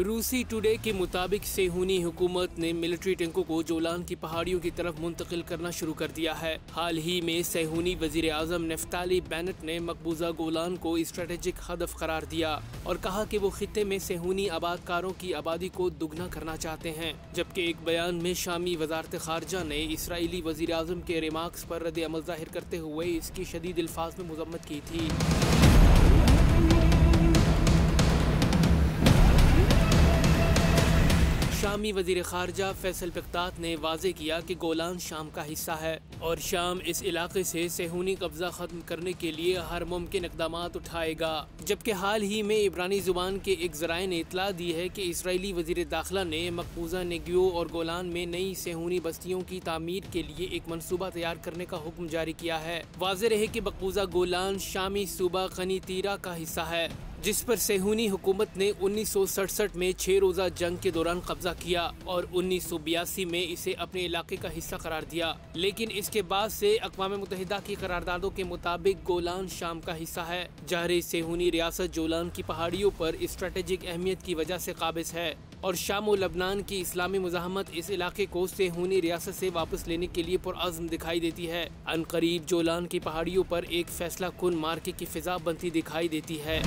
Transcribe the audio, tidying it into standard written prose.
रूसी टुडे के मुताबिक सेहूनी हुकूमत ने मिलिट्री टैंकों को जोलान की पहाड़ियों की तरफ मुंतकिल करना शुरू कर दिया है। हाल ही में सेहूनी वजीर आजम नफ्ताली बेनेट ने मकबूजा गोलान को स्ट्रेटेजिक हदफ करार दिया और कहा कि वो खित्ते में सेहूनी आबादकारों की आबादी को दुगना करना चाहते हैं। जबकि एक बयान में शामी वजारत खारजा ने इसराइली वजीर आजम के रिमार्क्स पर रद्द अमल जाहिर करते हुए इसकी शदीद अल्फाज में मजम्मत की थी। शामी वजीर खारजा फैसल पिक्तात ने वाजे किया कि गोलान शाम का हिस्सा है और शाम इस इलाके से सेहूनी कब्जा खत्म करने के लिए हर मुमकिन इक़दाम उठाएगा। जबकि हाल ही में इब्रानी जुबान के एक ज़राए ने इतला दी है कि इसराइली वजीर दाखिला ने मकबूजा नेगियो और गोलान में नई सेहूनी बस्तियों की तामीर के लिए एक मनसूबा तैयार करने का हुक्म जारी किया है। वाज़ेह रहे कि मकबूजा गोलान शामी सूबा क़नीतीरा का हिस्सा है, जिस पर सेहूनी हुकूमत ने 1967 में 6 रोज़ा जंग के दौरान कब्जा किया और 1982 में इसे अपने इलाके का हिस्सा करार दिया। लेकिन इसके बाद से अक़वाम मुत्तहिदा की करारदादों के मुताबिक गोलान शाम का हिस्सा है। जाहिर सेहूनी रियासत जोलान की पहाड़ियों पर स्ट्रेटेजिक अहमियत की वजह से काबिज है और शाम और लबनान की इस्लामी मुज़ाहमत इस इलाके को सेहूनी रियासत से वापस लेने के लिए पुरअज़्म दिखाई देती है। अनकरीब जोलान की पहाड़ियों पर एक फैसला कुन मार्के की फिजा बनती दिखाई देती है।